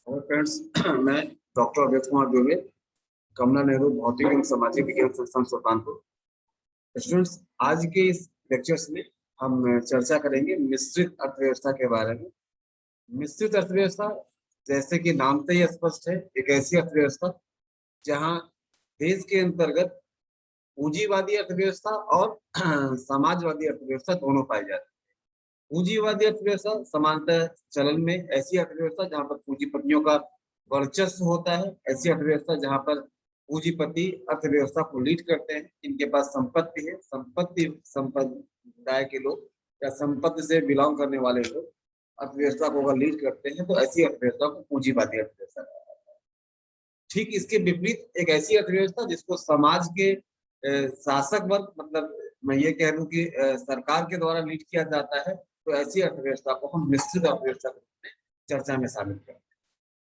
Hello friends, मैं doctor Abhay Kumar Dubey, कमला नेहरू भौतिक एवं सामाजिक विज्ञान संस्थान सुल्तानपुर। स्टूडेंट्स, आज के इस लेक्चर्स में हम चर्चा करेंगे मिश्रित अर्थव्यवस्था के बारे में। मिश्रित अर्थव्यवस्था, जैसे कि नाम से ही स्पष्ट है, एक ऐसी अर्थव्यवस्था जहां देश के अंतर्गत पूंजीवादी अर्थव्यवस्था और समाजवादी अर्थव्यवस्था दोनों पाई जाती है। पूंजीवादी अर्थव्यवस्था सामान्यतः चलन में ऐसी अर्थव्यवस्था जहां पर पूंजीपतियों का वर्चस्व होता है, ऐसी अर्थव्यवस्था जहां पर पूंजीपति अर्थव्यवस्था को लीड करते हैं, इनके पास संपत्ति है, संपत्ति के लोग या संपत्ति से बिलोंग करने वाले लोग अर्थव्यवस्था को अगर लीड करते हैं तो ऐसी अर्थव्यवस्था को पूंजीवादी अर्थव्यवस्था कहा जाता है। ठीक इसके विपरीत एक ऐसी अर्थव्यवस्था जिसको समाज के शासक वर्ग, मतलब मैं ये कह लूं कि सरकार के द्वारा लीड किया जाता है, तो ऐसी अर्थव्यवस्था को हम मिश्रित अर्थव्यवस्था के रूप में चर्चा में शामिल करते हैं।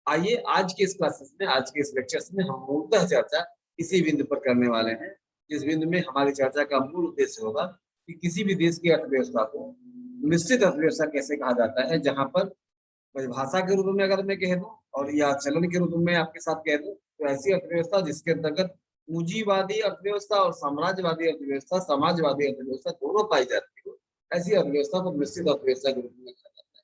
आइए आज के इस क्लासेस में, आज के इस लेक्चर्स में हम मूलतः चर्चा इसी बिंदु पर करने वाले हैं, जिस बिंदु में हमारी चर्चा का मूल उद्देश्य होगा कि किसी भी देश की अर्थव्यवस्था को मिश्रित अर्थव्यवस्था कैसे कहा जाता है, जहां पर परिभाषा के रूप में अगर मैं कह दूं और या चलन के रूप में आपके साथ कह दूं, तो ऐसी अर्थव्यवस्था जिसके अंतर्गत पूंजीवादी अर्थव्यवस्था और साम्राज्यवादी अर्थव्यवस्था, समाजवादी अर्थव्यवस्था दोनों पाई जाती हो, ऐसी अर्थव्यवस्था को मिश्रित अर्थव्यवस्था के रूप में कहा जाता है।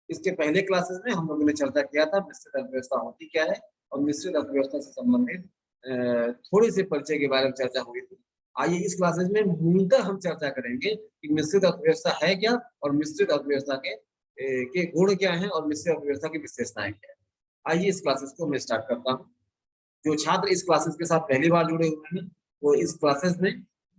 इसके पहले क्लासेस में हम लोगों ने चर्चा किया था मिश्रित अर्थव्यवस्था होती क्या है और मिश्रित अर्थव्यवस्था से संबंधित थोड़ी सी परिचय के बारे में चर्चा हुई थी। आइए इस क्लासेस में मूलतः हम चर्चा करेंगे कि मिश्रित अर्थव्यवस्था है क्या और मिश्रित अर्थव्यवस्था के गुण क्या हैं और मिश्रित अर्थव्यवस्था की विशेषताएं क्या है। आइए इस क्लासेस को मैं स्टार्ट करता हूँ। जो छात्र इस क्लासेस के साथ पहली बार जुड़े हुए हैं वो इस क्लासेस में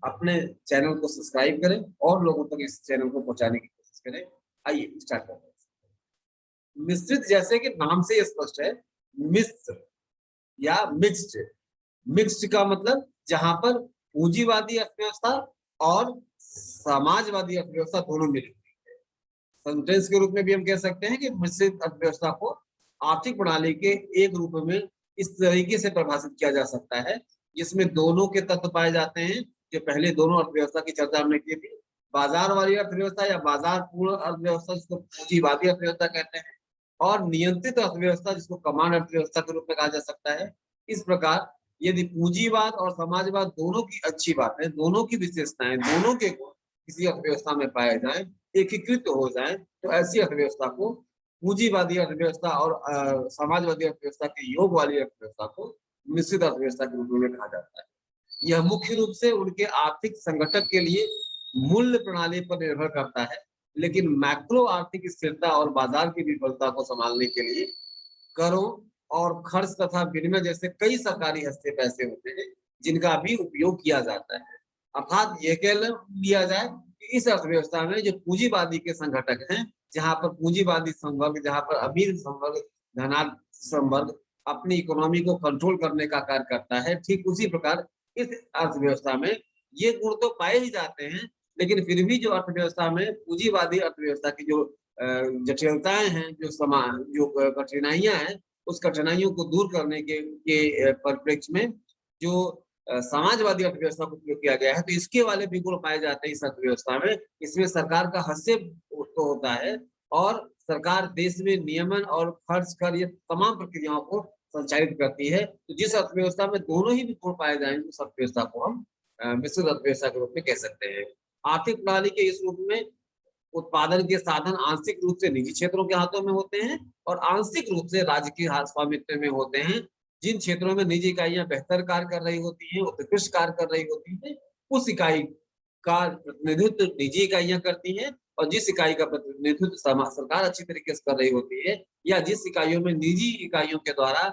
अपने चैनल को सब्सक्राइब करें और लोगों तक इस चैनल को पहुंचाने की कोशिश करें। आइए स्टार्ट करते हैं। मिश्रित, जैसे कि नाम से स्पष्ट है, मिश्र या मिक्स्ड। मिक्स्ड का मतलब जहां पर पूंजीवादी अर्थव्यवस्था और समाजवादी अर्थव्यवस्था दोनों मिली हुई है। सेंटेंस के रूप में भी हम कह सकते हैं कि मिश्रित अर्थव्यवस्था को आर्थिक प्रणाली के एक रूप में इस तरीके से परिभाषित किया जा सकता है जिसमें दोनों के तत्व पाए जाते हैं। जो पहले दोनों अर्थव्यवस्था की चर्चा हमने की थी, बाजार वाली अर्थव्यवस्था या बाजार पूर्ण अर्थव्यवस्था जिसको पूंजीवादी अर्थव्यवस्था कहते हैं, और नियंत्रित अर्थव्यवस्था जिसको कमांड अर्थव्यवस्था के रूप में कहा जा सकता है। इस प्रकार यदि पूंजीवाद और समाजवाद दोनों की अच्छी बात है, दोनों की विशेषताएं, दोनों के गुण किसी अर्थव्यवस्था में पाए जाए, एकीकृत हो जाए, तो ऐसी अर्थव्यवस्था को पूंजीवादी अर्थव्यवस्था और समाजवादी अर्थव्यवस्था के योग वाली अर्थव्यवस्था को मिश्रित अर्थव्यवस्था के रूप में कहा जाता है। यह मुख्य रूप से उनके आर्थिक संगठक के लिए मूल्य प्रणाली पर निर्भर करता है, लेकिन मैक्रो आर्थिक स्थिरता और बाजार की विफलता को संभालने के लिए करों और खर्च तथा विनिमय जैसे कई सरकारी हस्तक्षेप ऐसे होते हैं जिनका भी उपयोग किया जाता है। अर्थात ये कह लिया जाए कि इस अर्थव्यवस्था में जो पूंजीवादी के संगठक हैं, जहां पर पूंजीवादी संवर्ग, जहां पर अमीर संवर्ग, धनाढ्य संवर्ग अपनी इकोनॉमी को कंट्रोल करने का कार्य करता है, ठीक उसी प्रकार इस अर्थव्यवस्था में ये गुण तो पाए ही जाते हैं, लेकिन फिर भी जो अर्थव्यवस्था में पूंजीवादी अर्थव्यवस्था की जो जटिलताएं हैं, जो कठिनाइयां हैं, उस कठिनाइयों को दूर करने के परिप्रेक्ष्य में जो समाजवादी अर्थव्यवस्था को उपयोग किया गया है, तो इसके वाले भी गुण पाए जाते हैं इस अर्थव्यवस्था में। इसमें सरकार का हस्तक्षेप तो होता है और सरकार देश में नियमन और खर्च कर ये तमाम प्रक्रियाओं को संचालित करती है। तो जिस अर्थव्यवस्था में दोनों ही गुण पाए जाएंगे उस अर्थव्यवस्था को हम मिश्रित अर्थव्यवस्था के रूप में कह सकते हैं। आर्थिक प्रणाली के इस रूप में उत्पादन के साधन आंशिक रूप से निजी क्षेत्रों के हाथों में होते हैं और आंशिक रूप से राज्य के स्वामित्व में होते हैं। जिन क्षेत्रों में निजी इकाइयां बेहतर कार्य कर रही होती हैं, उत्कृष्ट कार्य कर रही होती हैं, उस इकाई का प्रतिनिधित्व निजी इकाइयां करती हैं, और जिस इकाई का प्रतिनिधित्व सरकार अच्छी तरीके से कर रही होती है, या जिस इकाइयों में निजी इकाइयों के द्वारा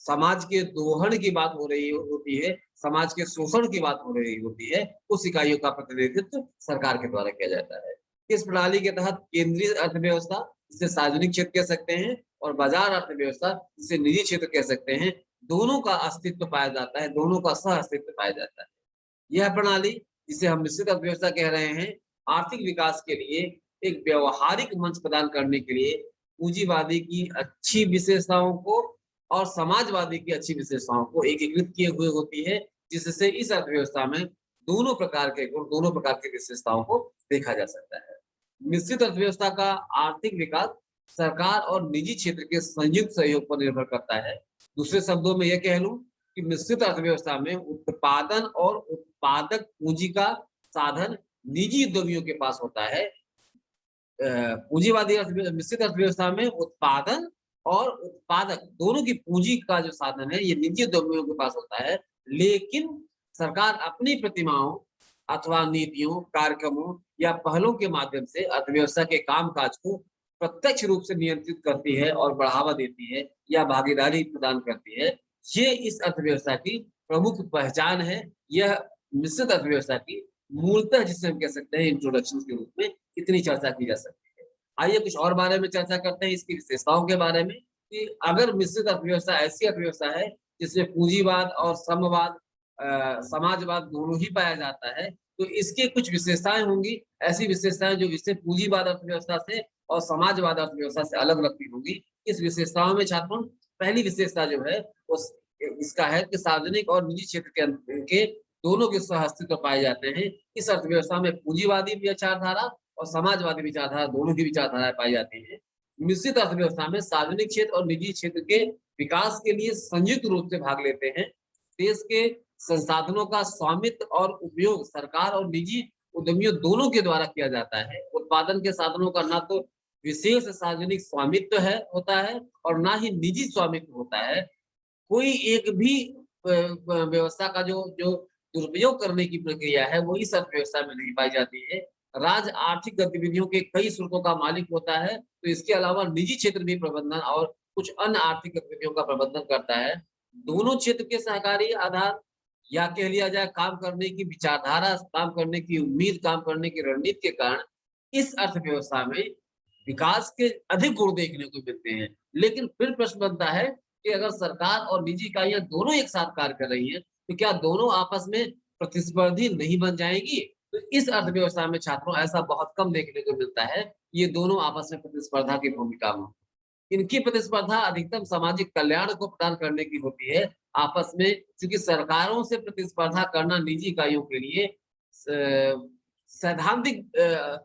समाज के दोहन की बात हो रही होती है, समाज के शोषण की बात हो रही होती है, उस इकाइयों का प्रतिनिधित्व सरकार के द्वारा किया जाता है। इस प्रणाली के तहत केंद्रीय अर्थव्यवस्था, जिसे सार्वजनिक क्षेत्र कह सकते हैं, और बाजार अर्थव्यवस्था, जिसे निजी क्षेत्र कह सकते हैं, दोनों का अस्तित्व पाया जाता है, दोनों का सह अस्तित्व पाया जाता है। यह प्रणाली, जिसे हम मिश्रित अर्थव्यवस्था कह रहे हैं, आर्थिक विकास के लिए एक व्यवहारिक मंच प्रदान करने के लिए पूंजीवादी की अच्छी विशेषताओं को और समाजवादी की अच्छी विशेषताओं को एकीकृत किए हुए होती है, जिससे इस अर्थव्यवस्था में दोनों प्रकार के गुण, दोनों प्रकार की विशेषताओं को देखा जा सकता है। मिश्रित अर्थव्यवस्था का आर्थिक विकास सरकार और निजी क्षेत्र के संयुक्त सहयोग पर निर्भर करता है। दूसरे शब्दों में यह कह लूं कि मिश्रित अर्थव्यवस्था में उत्पादन और उत्पादक पूंजी का साधन निजी उद्यमियों के पास होता है। पूंजीवादी मिश्रित अर्थव्यवस्था में उत्पादन और उत्पादक दोनों की पूंजी का जो साधन है ये निजी उद्यमियों के पास होता है, लेकिन सरकार अपनी प्रतिमाओं अथवा नीतियों, कार्यक्रमों या पहलों के माध्यम से अर्थव्यवस्था के कामकाज को प्रत्यक्ष रूप से नियंत्रित करती है और बढ़ावा देती है या भागीदारी प्रदान करती है। ये इस अर्थव्यवस्था की प्रमुख पहचान है। यह मिश्रित अर्थव्यवस्था की मूलतः जिसे हम कह सकते हैं इंट्रोडक्शन के रूप में इतनी चर्चा की जा सकती है। आइए कुछ और बारे में चर्चा करते हैं इसकी विशेषताओं के बारे में कि अगर मिश्रित अर्थव्यवस्था ऐसी अर्थव्यवस्था है जिसमें पूंजीवाद और श्रमवाद समाजवाद दोनों ही पाया जाता है, तो इसकी कुछ विशेषताएं होंगी, ऐसी विशेषताएं जो इसे पूंजीवाद अर्थव्यवस्था से और समाजवाद अर्थव्यवस्था से अलग लगती होंगी। इस विशेषताओं में छात्रों पहली विशेषता जो है उस इसका है कि सार्वजनिक और निजी क्षेत्र के दोनों के सहअस्तित्व पाए जाते हैं। इस अर्थव्यवस्था में पूंजीवादी विचारधारा और समाजवादी विचारधारा दोनों की विचारधाराएं पाई जाती हैं। मिश्रित अर्थव्यवस्था में सार्वजनिक क्षेत्र और निजी क्षेत्र के विकास के लिए संयुक्त रूप से भाग लेते हैं। देश के संसाधनों का स्वामित्व और उपयोग सरकार और निजी उद्यमियों दोनों के द्वारा किया जाता है। उत्पादन के साधनों का ना तो विशेष सार्वजनिक स्वामित्व है होता है और ना ही निजी स्वामित्व होता है। कोई एक भी व्यवस्था का जो जो दुरुपयोग करने की प्रक्रिया है वो इस अर्थव्यवस्था में नहीं पाई जाती है। राज्य आर्थिक गतिविधियों के कई स्रोतों का मालिक होता है, तो इसके अलावा निजी क्षेत्र भी प्रबंधन और कुछ अन्य आर्थिक गतिविधियों का प्रबंधन करता है। दोनों क्षेत्र के सहकारी आधार या कह लिया जाए काम करने की विचारधारा, काम करने की उम्मीद, काम करने की रणनीति के कारण इस अर्थव्यवस्था में विकास के अधिक गुण देखने को मिलते हैं। लेकिन फिर प्रश्न बनता है कि अगर सरकार और निजी इकाइयां दोनों एक साथ कार्य कर रही हैं, तो क्या दोनों आपस में प्रतिस्पर्धी नहीं बन जाएंगी? तो इस अर्थव्यवस्था में छात्रों ऐसा बहुत कम देखने को मिलता है। ये दोनों आपस में प्रतिस्पर्धा की भूमिका में, इनकी प्रतिस्पर्धा अधिकतम सामाजिक कल्याण को प्रदान करने की होती है आपस में, क्योंकि सरकारों से प्रतिस्पर्धा करना निजी इकाइयों के लिए सैद्धांतिक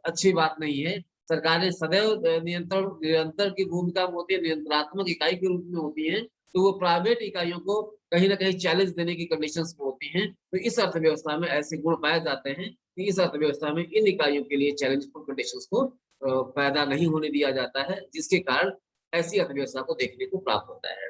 अच्छी बात नहीं है। सरकारें सदैव निरंतर की भूमिका में होती है, नियंत्रणात्मक इकाई के रूप में होती हैं, तो वो प्राइवेट इकाइयों को कहीं न कहीं चैलेंज देने की कंडीशंस में होती हैं। तो इस अर्थव्यवस्था में ऐसे गुण पाए जाते हैं कि इस अर्थव्यवस्था में इन इकाइयों के लिए चैलेंजफुल कंडीशंस को पैदा नहीं होने दिया जाता है, जिसके कारण ऐसी अर्थव्यवस्था को देखने को प्राप्त होता है।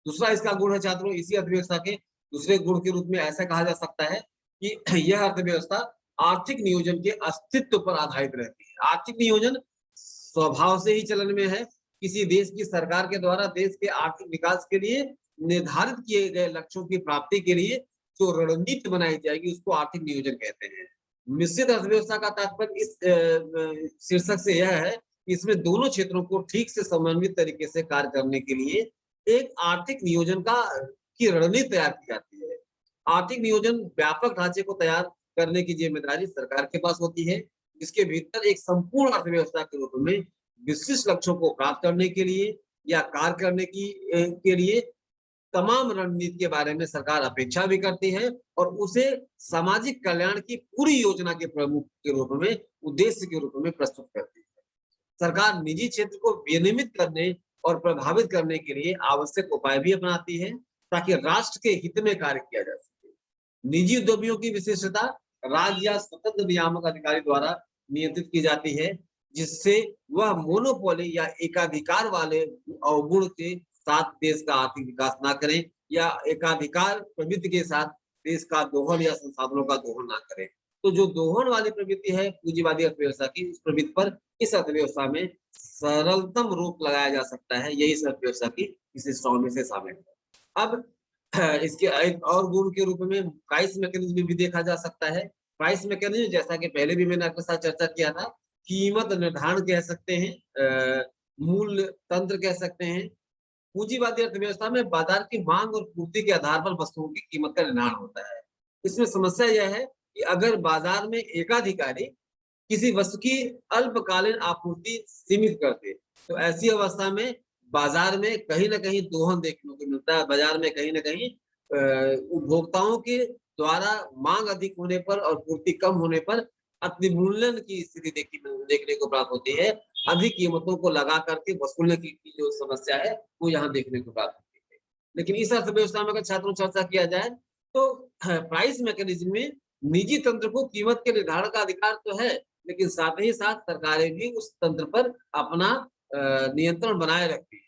दूसरा इसका गुण है छात्रों, इसी अर्थव्यवस्था के दूसरे गुण के रूप में ऐसा कहा जा सकता है कि यह अर्थव्यवस्था आर्थिक नियोजन के अस्तित्व पर आधारित रहती है। आर्थिक नियोजन स्वभाव से ही चलन में है। किसी देश की सरकार के द्वारा देश के आर्थिक विकास के लिए निर्धारित किए गए लक्ष्यों की प्राप्ति के लिए जो रणनीति बनाई जाएगी उसको आर्थिक नियोजन कहते हैं। मिश्रित अर्थव्यवस्था का तात्पर्य इस शीर्षक से यह है कि इसमें दोनों क्षेत्रों को ठीक से समन्वित तरीके से कार्य करने के लिए एक आर्थिक नियोजन की रणनीति तैयार की जाती है। आर्थिक नियोजन व्यापक ढांचे को तैयार करने की जिम्मेदारी सरकार के पास होती है, इसके भीतर एक संपूर्ण अर्थव्यवस्था के रूप में विशिष्ट लक्ष्यों को प्राप्त करने के लिए या कार्य करने के लिए तमाम रणनीति के बारे में सरकार अपेक्षा भी करती है और उसे सामाजिक कल्याण की पूरी योजना के प्रमुख के रूप में, उद्देश्य के रूप में प्रस्तुत करती है। सरकार निजी क्षेत्र को विनियमित करने और प्रभावित करने के लिए आवश्यक उपाय भी अपनाती है ताकि राष्ट्र के हित में कार्य किया जा सके। निजी उद्यमियों की विशेषता राज्य या स्वतंत्र नियामक अधिकारी द्वारा नियंत्रित की जाती है, जिससे वह मोनोपोली या एकाधिकार वाले अवगुण के साथ देश का आर्थिक विकास ना करें या एकाधिकार प्रवृत्ति के साथ देश का दोहन या संसाधनों का दोहन ना करें। तो जो दोहन वाली प्रवृत्ति है पूंजीवादी अर्थव्यवस्था की, उस प्रवृत्ति पर इस अर्थव्यवस्था में सरलतम रोक लगाया जा सकता है। यही इस अर्थव्यवस्था की विशेषताओं में से शामिल है। अब इसके एक और गुण के रूप में प्राइस मैकेनिज्म भी देखा जा सकता है। प्राइस मैकेनिज्म जैसा कि पहले भी मैंने आपके साथ चर्चा किया था, कीमत निर्धारण कह सकते हैं, मूल्य तंत्र कह सकते हैं। पूंजीवादी अर्थव्यवस्था में बाजार की मांग और पूर्ति के आधार पर वस्तुओं की कीमत का निर्धारण होता है। इसमें समस्या यह है कि अगर बाजार में एकाधिकारी किसी वस्तु की अल्पकालीन आपूर्ति सीमित कर दे, तो ऐसी अवस्था में बाजार में कहीं न कहीं दोहन देखने को मिलता है। बाजार में कहीं न कहीं उपभोक्ताओं के द्वारा मांग अधिक होने पर और पूर्ति कम होने पर अतिमूल्यन की स्थिति देखने को प्राप्त होती है अधिक कीमतों को लगा करके वसूलने की जो समस्या है वो यहाँ देखने को प्राप्त होती है। लेकिन इस अर्थव्यवस्था में अगर छात्रों चर्चा किया जाए तो प्राइस मैकेनिज्म में निजी तंत्र को कीमत के निर्धारण का अधिकार तो है, लेकिन साथ ही साथ सरकारें भी उस तंत्र पर अपना नियंत्रण बनाए रखती है।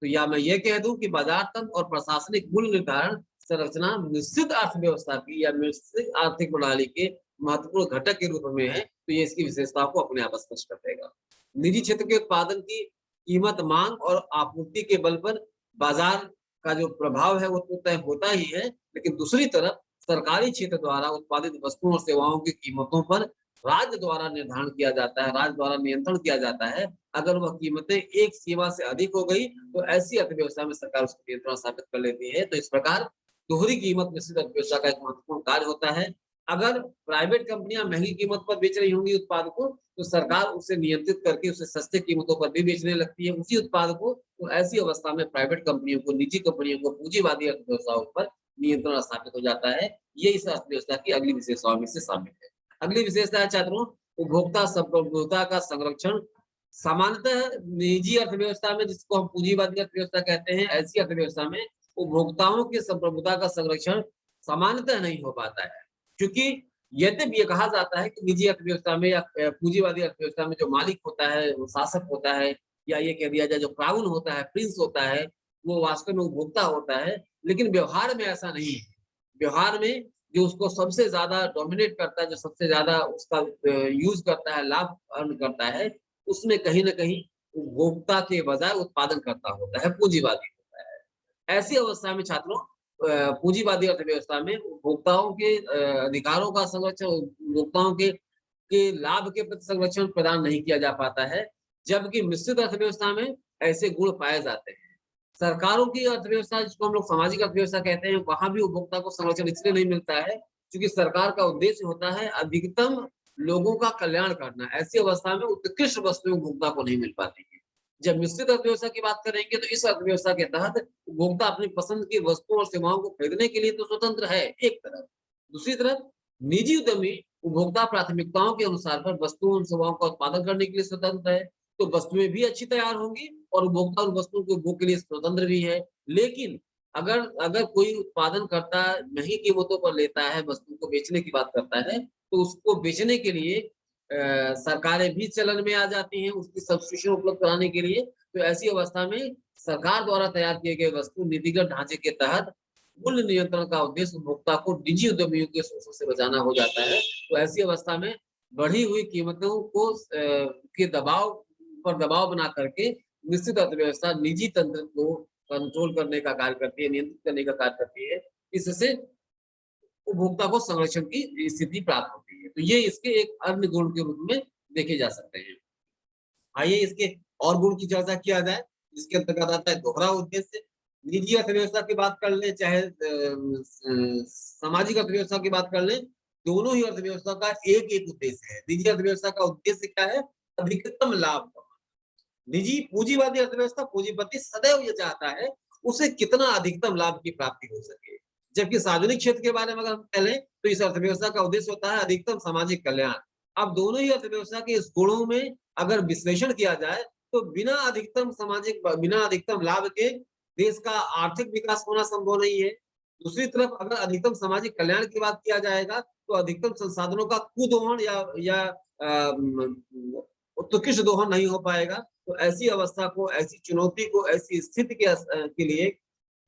तो या मैं ये कह दूं कि बाजार तंत्र और प्रशासनिक मूल्य निर्धारण संरचना निश्चित अर्थव्यवस्था की या निश्चित आर्थिक प्रणाली के महत्वपूर्ण घटक के रूप में है, तो ये इसकी विशेषताओं को अपने आप स्पष्ट कर देगा। निजी क्षेत्र के उत्पादन की कीमत मांग और आपूर्ति के बल पर बाजार का जो प्रभाव है वो तो तय होता ही है, लेकिन दूसरी तरफ सरकारी क्षेत्र द्वारा उत्पादित वस्तुओं और सेवाओं की कीमतों पर राज्य द्वारा निर्धारण किया जाता है, राज्य द्वारा नियंत्रण किया जाता है। अगर वह कीमतें एक सीमा से अधिक हो गई तो ऐसी अर्थव्यवस्था में सरकार उसका नियंत्रण स्थापित कर लेती है। तो इस प्रकार दोहरी कीमत निश्चित अर्थव्यवस्था का एक महत्वपूर्ण कार्य होता है। अगर प्राइवेट कंपनियां महंगी कीमत पर बेच रही होंगी उत्पाद को, तो सरकार उसे नियंत्रित करके उसे सस्ते कीमतों पर भी बेचने लगती है उसी उत्पाद को। तो ऐसी अवस्था में प्राइवेट कंपनियों को, निजी कंपनियों को पूंजीवादी अर्थव्यवस्थाओं पर नियंत्रण स्थापित हो जाता है। ये इस अर्थव्यवस्था की अगली विशेषताओं में से शामिल है। अगली विशेषता है छात्रों, उपभोक्ता संप्रभुता का संरक्षण। सामान्यतः निजी अर्थव्यवस्था में, जिसको हम पूंजीवादी अर्थव्यवस्था कहते हैं, ऐसी अर्थव्यवस्था में उपभोक्ताओं की संप्रभुता का संरक्षण सामान्यतः नहीं हो पाता है, क्योंकि यद्यपि ये कहा जाता है कि निजी अर्थव्यवस्था में या पूंजीवादी अर्थव्यवस्था में जो मालिक होता है, वो शासक होता है, या ये कह दिया जाए जो क्राउन होता है, प्रिंस होता है, वो वास्तव में उपभोक्ता होता है। लेकिन व्यवहार में ऐसा नहीं है। व्यवहार में जो उसको सबसे ज्यादा डोमिनेट करता है, जो सबसे ज्यादा उसका यूज करता है, लाभ अर्न करता है, उसमें कहीं ना कहीं उपभोक्ता के बजाय उत्पादन करता होता है, पूंजीवादी होता है। ऐसी अवस्था में छात्रों, पूंजीवादी अर्थव्यवस्था में उपभोक्ताओं के अधिकारों का संरक्षण, उपभोक्ताओं के लाभ के प्रति संरक्षण प्रदान नहीं किया जा पाता है, जबकि मिश्रित अर्थव्यवस्था में ऐसे गुण पाए जाते हैं। सरकारों की अर्थव्यवस्था, जिसको हम लोग सामाजिक अर्थव्यवस्था कहते हैं, वहां भी उपभोक्ता को संरक्षण इसलिए नहीं मिलता है क्योंकि सरकार का उद्देश्य होता है अधिकतम लोगों का कल्याण करना। ऐसी अवस्था में उत्कृष्ट वस्तुएं उपभोक्ता को नहीं मिल पाती है। जब मिश्रित अर्थव्यवस्था की बात करेंगे तो इस अर्थव्यवस्था के तहत उपभोक्ता अपनी पसंद की वस्तुओं और सेवाओं को खरीदने के लिए तो स्वतंत्र है एक तरफ, दूसरी तरफ निजी उद्यमी उपभोक्ता प्राथमिकताओं के अनुसार पर वस्तुओं और सेवाओं का उत्पादन करने के लिए स्वतंत्र है। तो वस्तुएं भी अच्छी तैयार होंगी और उपभोक्ता उन वस्तुओं के उपभोग के लिए स्वतंत्र भी है। लेकिन अगर अगर कोई उत्पादन करता महंगी कीमतों पर लेता है, वस्तु को बेचने की बात करता है, तो उसको बेचने के लिए सरकारें भी चलन में आ जाती हैं उसकी सब्सिट्यूशन उपलब्ध कराने के लिए। तो ऐसी अवस्था में सरकार द्वारा तैयार किए गए वस्तु नीतिगत ढांचे के तहत मूल्य नियंत्रण का उद्देश्य उपभोक्ता को निजी उद्यमियों के शोषण से बचाना हो जाता है। तो ऐसी अवस्था में बढ़ी हुई कीमतों को के दबाव पर दबाव बना करके निश्चित अर्थव्यवस्था निजी तंत्र को कंट्रोल करने का कार्य करती है, नियंत्रित करने का कार्य करती है। इससे उपभोक्ता को संरक्षण की स्थिति प्राप्त होती है। तो ये इसके एक अन्य गुण के रूप में देखे जा सकते हैं। आइए इसके और गुण की चर्चा किया जाए, जिसके अंतर्गत आता है दोहरा उद्देश्य। निजी अर्थव्यवस्था की बात कर लें, चाहे सामाजिक अर्थव्यवस्था की बात कर लें, दोनों ही अर्थव्यवस्था का एक एक उद्देश्य है। निजी अर्थव्यवस्था का उद्देश्य क्या है? अधिकतम लाभ। निजी पूंजीवादी अर्थव्यवस्था, पूंजीपति सदैव ये चाहता है उसे कितना अधिकतम लाभ की प्राप्ति हो सके, जबकि सार्वजनिक क्षेत्र के बारे में अगर हम कह लें तो इस अर्थव्यवस्था का उद्देश्य होता है अधिकतम सामाजिक कल्याण। अब दोनों ही अर्थव्यवस्था के इस गुणों में अगर विश्लेषण किया जाए तो बिना अधिकतम लाभ के देश का आर्थिक विकास होना संभव नहीं है। दूसरी तरफ अगर अधिकतम सामाजिक कल्याण की बात किया जाएगा तो अधिकतम संसाधनों का कुदोहन या उत्कृष्ट दोहन नहीं हो पाएगा। तो ऐसी अवस्था को, ऐसी चुनौती को, ऐसी स्थिति के लिए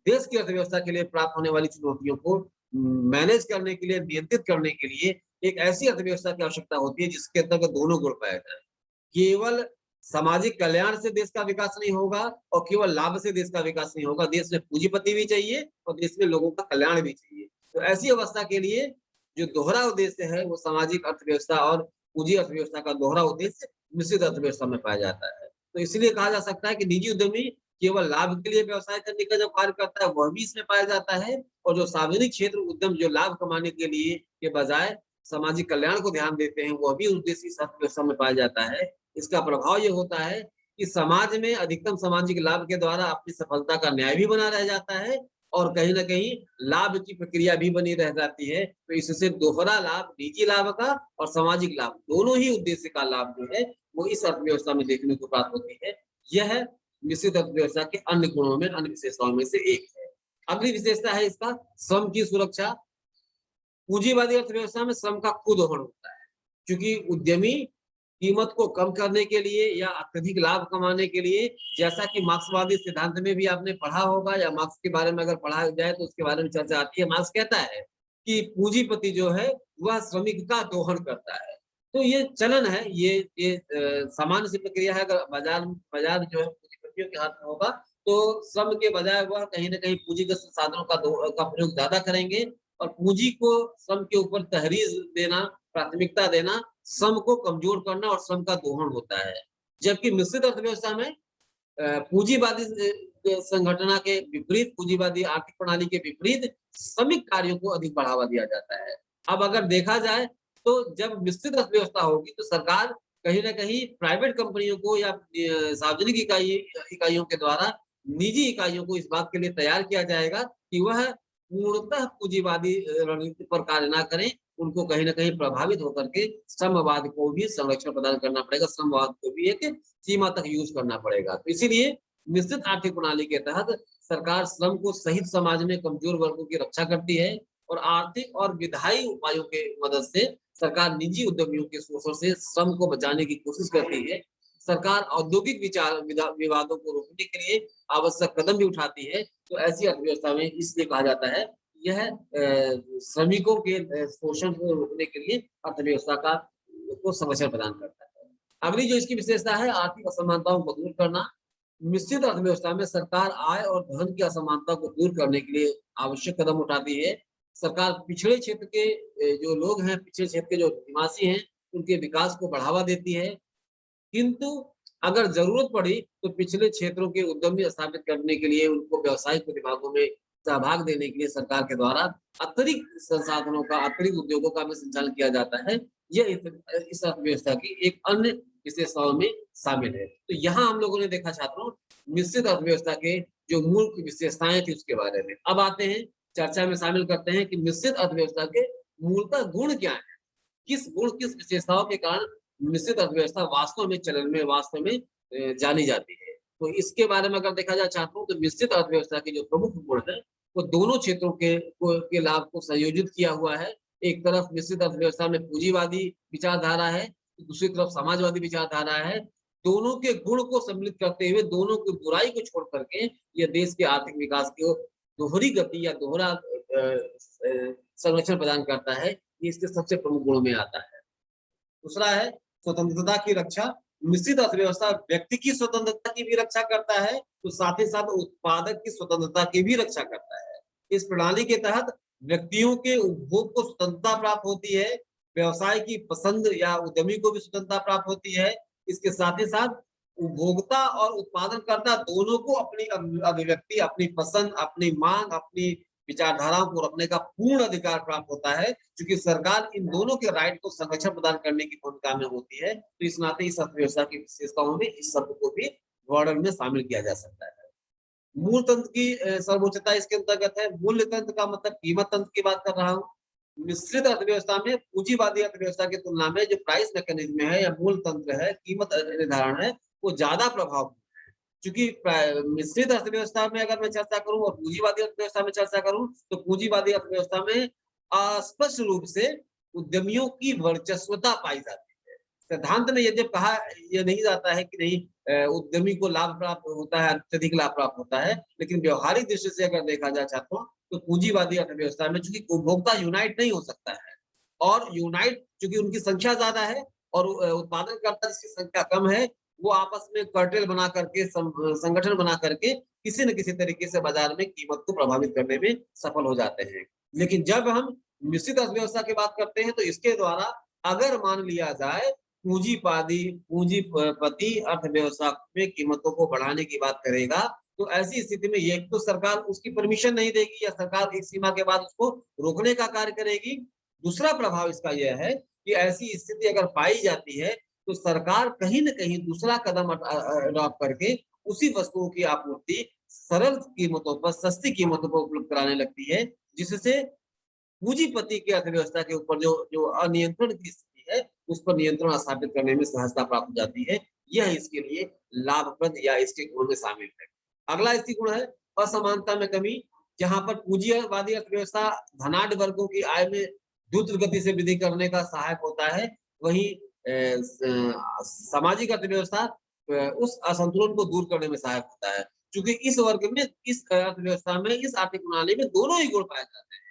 देश की अर्थव्यवस्था के लिए प्राप्त होने वाली चुनौतियों को मैनेज करने के लिए, नियंत्रित करने के लिए एक ऐसी अर्थव्यवस्था की आवश्यकता होती है जिसके अंतर्गत दोनों गुण पाए जाए। केवल सामाजिक कल्याण से देश का विकास नहीं होगा और केवल लाभ से देश का विकास नहीं होगा। देश में पूंजीपति भी चाहिए और देश में लोगों का कल्याण भी चाहिए। तो ऐसी अवस्था के लिए जो दोहरा उद्देश्य है वो सामाजिक अर्थव्यवस्था और पूंजी अर्थव्यवस्था का दोहरा उद्देश्य मिश्रित अर्थव्यवस्था में पाया जाता है। तो इसलिए कहा जा सकता है कि निजी उद्यमी केवल लाभ के लिए व्यवसाय करने का जो कार्य करता है वह भी इसमें पाया जाता है, और जो सार्वजनिक क्षेत्र उद्यम जो लाभ कमाने के लिए के बजाय सामाजिक कल्याण को ध्यान देते हैं वह भी उद्देश्य इस अर्थव्यवस्था में पाया जाता है। इसका प्रभाव ये होता है कि समाज में अधिकतम सामाजिक लाभ के द्वारा अपनी सफलता का न्याय भी बना रह जाता है और कहीं ना कहीं लाभ की प्रक्रिया भी बनी रह जाती है। तो इससे दोहरा लाभ, निजी लाभ का और सामाजिक लाभ, दोनों ही उद्देश्य का लाभ जो है वो इस अर्थव्यवस्था में देखने को प्राप्त होती है। यह निश्चित अर्थव्यवस्था के अन्य गुणों में, अन्य विशेषताओं में से एक है। अगली विशेषता है इसका श्रम की सुरक्षा। पूंजीवादी अर्थव्यवस्था में श्रम का खुद दोहन होता है, क्योंकि उद्यमी कीमत को कम करने के लिए या अत्यधिक लाभ कमाने के लिए, जैसा कि मार्क्सवादी सिद्धांत में भी आपने पढ़ा होगा, या मार्क्स के बारे में अगर पढ़ा जाए तो उसके बारे में चर्चा आती है। मार्क्स कहता है कि पूंजीपति जो है वह श्रमिक का दोहन करता है। तो ये चलन है, ये सामान्य सी प्रक्रिया है। अगर बाजार बाजार जो है पूंजीपतियों के हाथ में होगा तो श्रम के बजाय वह कहीं ना कहीं पूंजीगत संसाधनों का प्रयोग ज्यादा करेंगे, और पूंजी को श्रम के ऊपर तहरीज देना, प्राथमिकता देना, श्रम को कमजोर करना और श्रम का दोहन होता है। जबकि मिश्रित अर्थव्यवस्था में पूंजीवादी संगठना के विपरीत, पूंजीवादी आर्थिक प्रणाली के विपरीत श्रमिक कार्यों को अधिक बढ़ावा दिया जाता है। अब अगर देखा जाए तो जब मिश्रित अर्थव्यवस्था होगी तो सरकार कहीं ना कहीं प्राइवेट कंपनियों को या सार्वजनिक इकाइयों के द्वारा निजी इकाइयों को इस बात के लिए तैयार किया जाएगा कि वह पूर्णतः पूंजीवादी रणनीति पर कार्य ना करें। उनको कहीं ना कहीं प्रभावित होकर के श्रमवाद को भी संरक्षण प्रदान करना पड़ेगा, श्रमवाद को भी एक सीमा तक यूज करना पड़ेगा। तो इसीलिए निश्चित आर्थिक प्रणाली के तहत सरकार श्रम को सहित समाज में कमजोर वर्गों की रक्षा करती है, और आर्थिक और विधायी उपायों के मदद से सरकार निजी उद्यमियों के शोषण से श्रम को बचाने की कोशिश करती है। सरकार औद्योगिक विवादों को रोकने के लिए आवश्यक कदम भी उठाती है। तो ऐसी अर्थव्यवस्था में इसलिए कहा जाता है यह श्रमिकों के शोषण को रोकने के लिए अर्थव्यवस्था का को संरक्षण प्रदान करता है। अगली जो इसकी विशेषता है आर्थिक असमानताओं को दूर करना। निश्चित अर्थव्यवस्था में सरकार आय और धन की असमानता को दूर करने के लिए आवश्यक कदम उठाती है। सरकार पिछड़े क्षेत्र के जो लोग हैं, पिछड़े क्षेत्र के जो निवासी हैं, उनके विकास को बढ़ावा देती है। किंतु अगर जरूरत पड़ी तो पिछले क्षेत्रों के उद्यमी स्थापित करने के लिए, उनको व्यावसायिक प्रतिभागों में सहभाग देने के लिए सरकार के द्वारा अतिरिक्त संसाधनों का, अतिरिक्त उद्योगों का भी संचालन किया जाता है। यह इस अर्थव्यवस्था की एक अन्य विशेषताओं में शामिल है। तो यहाँ हम लोगों ने देखा छात्रों निश्चित अर्थव्यवस्था के जो मूल विशेषताएं थी उसके बारे में। अब आते हैं चर्चा में शामिल करते हैं कि निश्चित अर्थव्यवस्था के मूलतः गुण क्या है, किस गुण, किस विशेषताओं के कारण निश्चित अर्थव्यवस्था वास्तव में चलन में, वास्तव में जानी जाती है। तो इसके बारे में अगर देखा जाए छात्रों तो निश्चित अर्थव्यवस्था के जो प्रमुख गुण है वो दोनों क्षेत्रों के लाभ को संयोजित किया हुआ है। एक तरफ निश्चित अर्थव्यवस्था में पूंजीवादी विचारधारा है, दूसरी तरफ समाजवादी विचारधारा है। दोनों के गुण को सम्मिलित करते हुए, दोनों की बुराई को छोड़ करके यह देश के आर्थिक विकास को दोहरी गति या दोहरा संरक्षण प्रदान करता है। ये इसके सबसे प्रमुख गुणों में आता है। दूसरा है स्वतंत्रता की रक्षा। निश्चित अर्थव्यवस्था व्यक्ति की स्वतंत्रता की भी रक्षा करता है, तो साथ ही साथ उत्पादक की स्वतंत्रता की भी रक्षा करता है। इस प्रणाली के तहत व्यक्तियों के उपभोग को स्वतंत्रता प्राप्त होती है, व्यवसाय की पसंद या उद्यमी को भी स्वतंत्रता प्राप्त होती है। इसके साथ ही साथ उपभोक्ता और उत्पादनकर्ता दोनों को अपनी अभिव्यक्ति, अपनी पसंद, अपनी मांग, अपनी विचारधाराओं को रखने का पूर्ण अधिकार प्राप्त होता है, क्योंकि सरकार इन दोनों के राइट को संरक्षण प्रदान करने की भूमिका में होती है। तो इस नाते इस अर्थव्यवस्था की विशेषताओं में इस शब्द को भी वर्णन में शामिल किया जा सकता है। मूल तंत्र की सर्वोच्चता इसके अंतर्गत है। मूल्य तंत्र का मतलब कीमत तंत्र की बात कर रहा हूँ। मिश्रित अर्थव्यवस्था में पूंजीवादी अर्थव्यवस्था की तुलना में जो प्राइस मैकेनिज्म है या मूल तंत्र है, कीमत निर्धारण है, वो ज्यादा प्रभाव, क्योंकि मिश्रित अर्थव्यवस्था में अगर मैं चर्चा करूं और पूंजीवादी अर्थव्यवस्था में चर्चा करूं तो पूंजीवादी अर्थव्यवस्था में स्पष्ट रूप से उद्यमियों की वर्चस्वता पाई जाती है। सिद्धांत में यद्यप कहा यह नहीं जाता है कि नहीं उद्यमी को लाभ प्राप्त होता है, अत्यधिक लाभ प्राप्त होता है, लेकिन व्यवहारिक दृष्टि से अगर देखा जाए छात्रों तो पूंजीवादी अर्थव्यवस्था में चूंकि उपभोक्ता यूनाइट नहीं हो सकता है, और यूनाइट चूंकि उनकी संख्या ज्यादा है और उत्पादनकर्ता जिसकी संख्या कम है, वो आपस में कार्टेल बना करके, संगठन बना करके किसी न किसी तरीके से बाजार में कीमत को प्रभावित करने में सफल हो जाते हैं। लेकिन जब हम निश्चित अर्थव्यवस्था की बात करते हैं तो इसके द्वारा अगर मान लिया जाए पूंजीपति अर्थव्यवस्था में कीमतों को बढ़ाने की बात करेगा, तो ऐसी स्थिति में एक तो सरकार उसकी परमिशन नहीं देगी या सरकार एक सीमा के बाद उसको रोकने का कार्य करेगी। दूसरा प्रभाव इसका यह है कि ऐसी स्थिति अगर पाई जाती है तो सरकार कहीं न कहीं दूसरा कदम अडॉप्ट करके उसी वस्तुओं की आपूर्ति सरल कीमतों पर, सस्ती कीमतों पर उपलब्ध कराने लगती है, जिससे पूंजीपति की अर्थव्यवस्था के ऊपर जो जो अनियंत्रण की स्थिति है, उस पर नियंत्रण स्थापित करने में सहजता प्राप्त हो जाती है। यह इसके लिए लाभप्रद या इसके गुण में शामिल है। अगला इसकी गुण है असमानता में कमी, जहाँ पर पूंजीवादी अर्थव्यवस्था धनाढ्य वर्गों की आय में द्रुत गति से वृद्धि करने का सहायक होता है, वहीं सामाजिक अर्थव्यवस्था उस असंतुलन को दूर करने में सहायक होता है। क्योंकि इस वर्ग में, इस अर्थव्यवस्था में, इस आर्थिक प्रणाली में दोनों ही गुण पाए जाते हैं।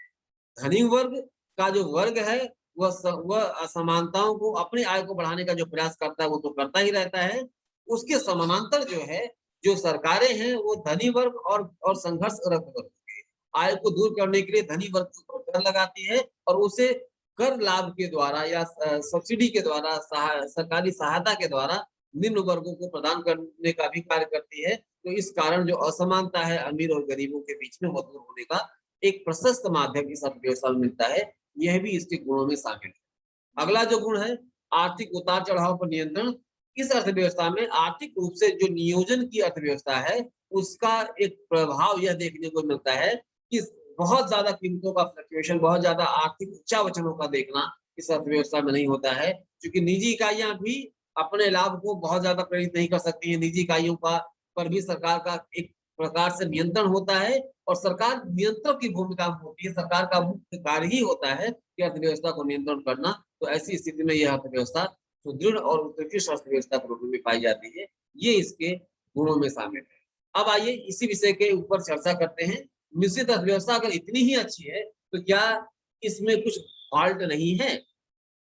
धनी वर्ग का जो वर्ग है, वह असमानताओं को, अपनी आय को बढ़ाने का जो प्रयास करता है, वो तो करता ही रहता है। उसके समानांतर जो है, जो सरकारें हैं, वो धनी वर्ग और संघर्षरत वर्ग की आय को दूर करने के लिए धनी वर्ग के ऊपर कर लगाती है और उसे कर लाभ के द्वारा या सब्सिडी के द्वारा, सरकारी सहायता के द्वारा निम्न वर्गों को प्रदान करने का भी कार्य करती है। तो इस कारण जो असमानता है अमीर और गरीबों के बीच में, वो दूर होने का एक प्रशस्त माध्यम इस अर्थव्यवस्था में मिलता है। यह भी इसके गुणों में शामिल है। अगला जो गुण है आर्थिक उतार चढ़ाव पर नियंत्रण। इस अर्थव्यवस्था में आर्थिक रूप से जो नियोजन की अर्थव्यवस्था है, उसका एक प्रभाव यह देखने को मिलता है कि बहुत ज्यादा कीमतों का फ्लक्चुएशन, बहुत ज्यादा आर्थिक उच्चावचनों का देखना इस अर्थव्यवस्था में नहीं होता है, क्योंकि निजी इकाइयां भी अपने लाभ को बहुत ज्यादा प्रेरित नहीं कर सकती है। निजी इकाइयों का पर भी सरकार का एक प्रकार से नियंत्रण होता है और सरकार नियंत्रक की भूमिका में होती है। सरकार का मुख्य कार्य ही होता है कि अर्थव्यवस्था को नियंत्रण करना। तो ऐसी स्थिति में यह अर्थव्यवस्था सुदृढ़ और उत्कृष्ट अर्थव्यवस्था के रूप में पाई जाती है। ये इसके गुणों में शामिल है। अब आइए इसी विषय के ऊपर चर्चा करते हैं। मिश्रित अर्थव्यवस्था अगर इतनी ही अच्छी है, तो क्या इसमें कुछ फॉल्ट नहीं है?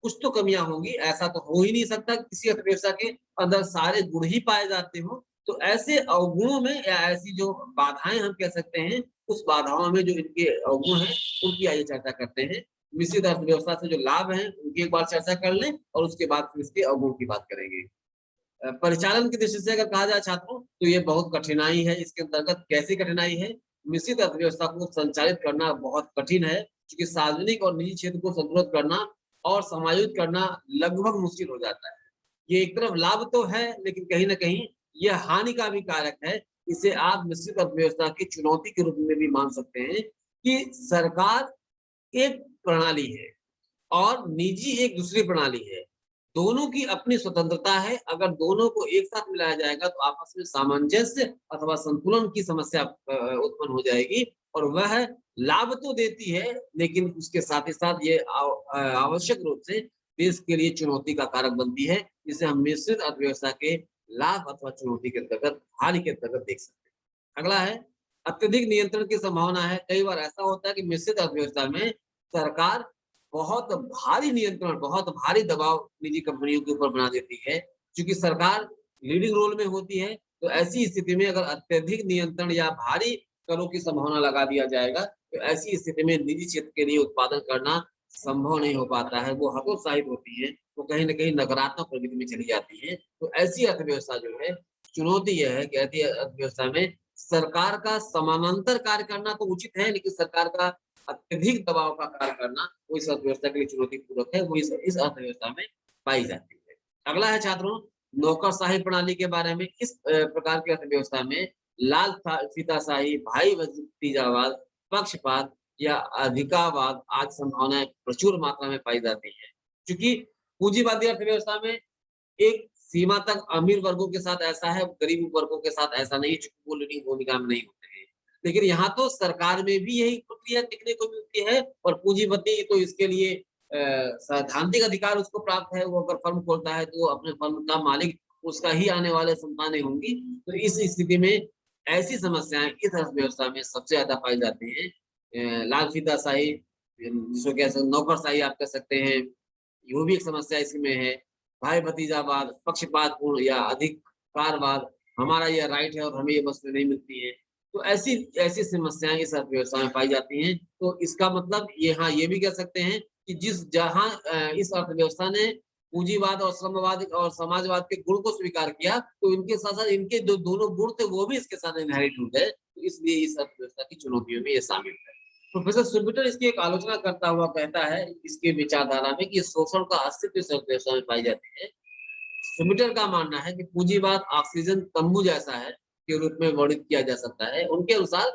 कुछ तो कमियां होंगी, ऐसा तो हो ही नहीं सकता किसी अर्थव्यवस्था के अंदर सारे गुण ही पाए जाते हो। तो ऐसे अवगुणों में या ऐसी जो बाधाएं हम कह सकते हैं, उस बाधाओं में जो इनके अवगुण हैं, उनकी आइए चर्चा करते हैं। मिश्रित अर्थव्यवस्था से जो लाभ हैं, उनकी एक बार चर्चा कर लें और उसके बाद फिर इसके अवगुण की बात करेंगे। परिचालन की दृष्टि से अगर कहा जाए छात्रों, तो ये बहुत कठिनाई है। इसके अंतर्गत कैसी कठिनाई है? मिश्रित अर्थव्यवस्था को संचालित करना बहुत कठिन है, क्योंकि सार्वजनिक और निजी क्षेत्र को संतुलित करना और समायोजित करना लगभग मुश्किल हो जाता है। ये एक तरफ लाभ तो है, लेकिन कहीं न कहीं यह हानि का भी कारक है। इसे आप मिश्रित अर्थव्यवस्था की चुनौती के रूप में भी मान सकते हैं कि सरकार एक प्रणाली है और निजी एक दूसरी प्रणाली है। दोनों की अपनी स्वतंत्रता है। अगर दोनों को एक साथ मिलाया जाएगा, तो आपस में सामंजस्य अथवा संतुलन की समस्या उत्पन्न हो जाएगी और वह लाभ तो देती है, लेकिन उसके साथ ही साथ ये आवश्यक रूप से देश के लिए चुनौती का कारक बनती है, जिसे हम मिश्रित अर्थव्यवस्था के लाभ अथवा चुनौती के अंतर्गत, हानि के अंतर्गत देख सकते हैं। अगला है अत्यधिक नियंत्रण की संभावना है। कई बार ऐसा होता है कि मिश्रित अर्थव्यवस्था में सरकार बहुत भारी नियंत्रण, बहुत भारी दबाव निजी कंपनियों के ऊपर बना देती है। चूँकि सरकार लीडिंग रोल में होती है, तो ऐसी स्थिति में अगर अत्यधिक नियंत्रण या भारी करों की संभावना लगा दिया जाएगा, तो ऐसी स्थिति में निजी क्षेत्र के लिए उत्पादन करना संभव नहीं हो पाता है। वो हतोत्साहित होती है, वो कहीं न कहीं नकारात्मक प्रवृत्ति में चली जाती है। तो ऐसी अर्थव्यवस्था जो है, चुनौती यह है कि ऐसी अर्थव्यवस्था में सरकार का समानांतर कार्य करना तो उचित है, लेकिन सरकार का अत्यधिक दबाव का कार्य करना, वो इस अर्थव्यवस्था के लिए चुनौतीपूर्वक है, वो इस अर्थव्यवस्था में पाई जाती है। अगला है छात्रों, नौकरशाही प्रणाली के बारे में। इस प्रकार की अर्थव्यवस्था में लाल फीताशाही, भाई भतीजावाद, पक्षपात या अधिकारवाद आदि संभावनाएं प्रचुर मात्रा में पाई जाती है। क्योंकि पूंजीवादी अर्थव्यवस्था में एक सीमा तक अमीर वर्गों के साथ ऐसा है, गरीब वर्गों के साथ ऐसा नहीं है, चूँकि वो लीडिंग भूमिका में नहीं होते हैं। लेकिन यहाँ तो सरकार में भी यही प्रक्रिया देखने को मिलती है और पूंजीपति तो इसके लिए सैद्धांतिक अधिकार उसको प्राप्त है। वो अगर फर्म खोलता है, तो अपने फर्म का मालिक उसका ही आने वाले संतानें होंगी। तो इस स्थिति में ऐसी समस्याएँ इस अर्थव्यवस्था में सबसे ज़्यादा पाई जाती हैं। लाल फीताशाही, जिसको कह सकते नौकरशाही आप कह सकते हैं, वो भी एक समस्या इसमें है। भाई भतीजावाद, पक्षपातपूर्ण या अधिकारवाद, हमारा ये राइट है और हमें ये वस्तुएँ नहीं मिलती हैं। तो ऐसी ऐसी समस्याएँ इस अर्थव्यवस्था में पाई जाती हैं। तो इसका मतलब ये, हाँ, ये भी कह सकते हैं कि जहाँ इस अर्थव्यवस्था ने पूंजीवाद और श्रमवाद और समाजवाद के गुण को स्वीकार किया, तो इनके साथ-साथ इनके जो दोनों गुण थे, वो भी इसके साथ इनहेरिट हो गए। तो इसलिए इस अर्थव्यवस्था की चुनौतियों में ये शामिल है। प्रोफेसर सुबिटर इसकी एक आलोचना करता हुआ कहता है, इसकी विचारधारा में, कि शोषण का अस्तित्व इस अर्थव्यवस्था में पाई जाती है। सुबिटर का मानना है कि पूंजीवाद ऑक्सीजन तंबू जैसा है के रूप में वर्णित किया जा सकता है। उनके अनुसार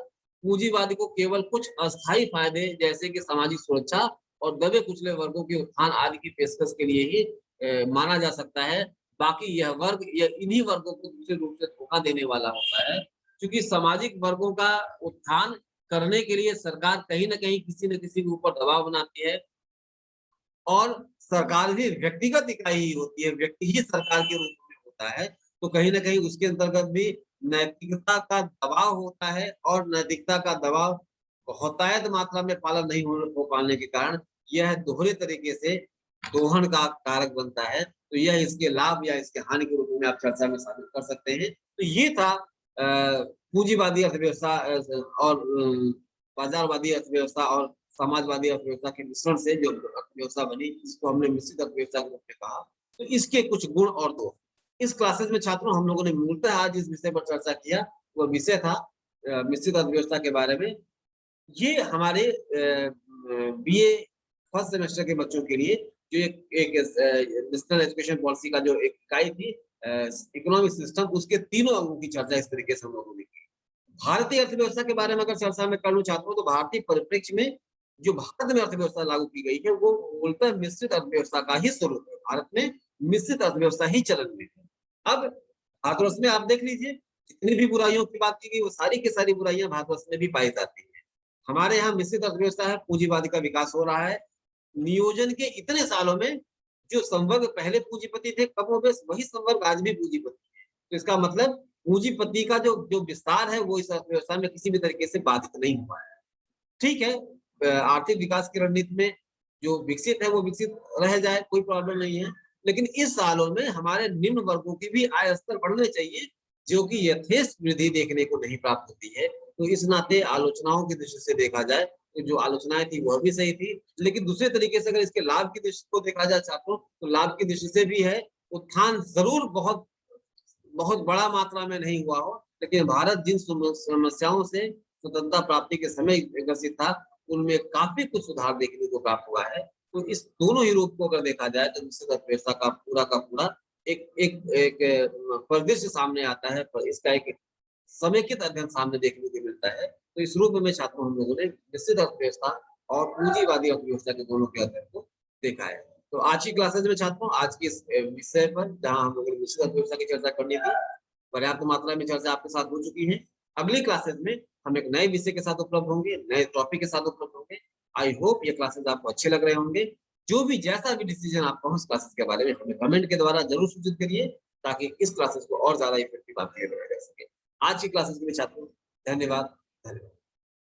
पूंजीवादी को केवल कुछ अस्थायी फायदे जैसे कि सामाजिक सुरक्षा और दबे कुचले वर्गों के उत्थान आदि की पेशकश के लिए ही माना जा सकता है। बाकी यह वर्ग इन्हीं वर्गों को दूसरे रूप से धोखा देने वाला होता है, क्योंकि सामाजिक वर्गों का उत्थान करने के लिए सरकार कहीं न कहीं किसी न किसी के ऊपर दबाव बनाती है और सरकार भी व्यक्तिगत इकाई ही होती है, व्यक्ति ही सरकार के रूप में होता है, तो कहीं न कहीं उसके अंतर्गत भी नैतिकता का दबाव होता है और नैतिकता का दबाव बहुतायत मात्रा में पालन नहीं हो पाने के कारण यह दोहरे तरीके से दोहन का कारक बनता है। तो यह इसके लाभ या इसके हानि के रूप में आप चर्चा में शामिल कर सकते हैं। तो ये था पूंजीवादी अर्थव्यवस्था और बाज़ारवादी अर्थव्यवस्था और समाजवादी अर्थव्यवस्था के मिश्रण से जो अर्थव्यवस्था बनी, जिसको हमने मिश्रित अर्थव्यवस्था के रूप में कहा। तो इसके कुछ गुण और दोष। इस क्लासेस में छात्रों हम लोगों ने मूलतः आज इस विषय पर चर्चा किया, वो विषय था मिश्रित अर्थव्यवस्था के बारे में। ये हमारे बीए फर्स्ट सेमेस्टर के बच्चों के लिए जो एक नेशनल एजुकेशन पॉलिसी का जो एक इकाई थी इकोनॉमिक सिस्टम, उसके तीनों अंगों की चर्चा इस तरीके से हम लोगों ने की। भारतीय अर्थव्यवस्था के बारे में अगर चर्चा में कर लूँ छात्रों, तो भारतीय परिप्रेक्ष्य में जो भारत में अर्थव्यवस्था लागू की गई है, वो मूलतः मिश्रित अर्थव्यवस्था का ही स्वरूप है। भारत में मिश्रित अर्थव्यवस्था ही चलन में है। अब भारतवर्ष में आप देख लीजिए, जितनी भी बुराइयों की बात की गई, वो सारी की सारी बुराइयां भारतवर्ष में भी पाई जाती है। हमारे यहाँ मिश्रित अर्थव्यवस्था है, पूंजीवादी का विकास हो रहा है। नियोजन के इतने सालों में जो संवर्ग पहले पूंजीपति थे, कमोबेश वही संवर्ग आज भी पूंजीपति है। तो इसका मतलब पूंजीपति का जो जो विस्तार है, वो इस अर्थव्यवस्था में किसी भी तरीके से बाधित नहीं हुआ है। ठीक है, आर्थिक विकास की रणनीति में जो विकसित है वो विकसित रह जाए, कोई प्रॉब्लम नहीं है। लेकिन इस सालों में हमारे निम्न वर्गों की भी आय स्तर बढ़ने चाहिए, जो कि यथेष्ट वृद्धि देखने को नहीं प्राप्त होती है। तो इस नाते आलोचनाओं की दृष्टि से देखा जाए, तो जो आलोचनाएं थी वह भी सही थी, लेकिन दूसरे तरीके से अगर इसके लाभ की दृष्टि को देखा जाए छात्रों, तो लाभ की दृष्टि से भी है। उत्थान जरूर बहुत बहुत बड़ा मात्रा में नहीं हुआ हो, लेकिन भारत जिन समस्याओं से स्वतंत्रता प्राप्ति के समय विकसित था, उनमें काफी कुछ सुधार देखने को प्राप्त हुआ है। तो इस दोनों ही रूप को अगर देखा जाए, तो मिश्रित अर्थव्यवस्था का पूरा एक एक एक परिदृश्य सामने आता है, पर इसका एक समेकित अध्ययन सामने देखने को मिलता है। तो इस रूप में छात्रों हम लोगों ने मिश्रित अर्थव्यवस्था और पूंजीवादी अर्थव्यवस्था के दोनों के अध्ययन को देखा है। तो आज की क्लासेज में छात्रों, आज के इस विषय पर जहाँ हम लोगों ने मिश्रित अर्थव्यवस्था की चर्चा करनी थी, पर्याप्त मात्रा में चर्चा आपके साथ हो चुकी है। अगली क्लासेज में हम एक नए विषय के साथ उपलब्ध होंगे, नए टॉपिक के साथ उपलब्ध होंगे। आई होप ये क्लासेज आपको अच्छे लग रहे होंगे। जो भी जैसा भी डिसीजन आपका हो इस क्लासेस के बारे में हमें कमेंट के द्वारा जरूर सूचित करिए, ताकि इस क्लासेस को और ज्यादा इफेक्टिव आप बनाया जा सके। आज की क्लासेस के लिए छात्रों धन्यवाद।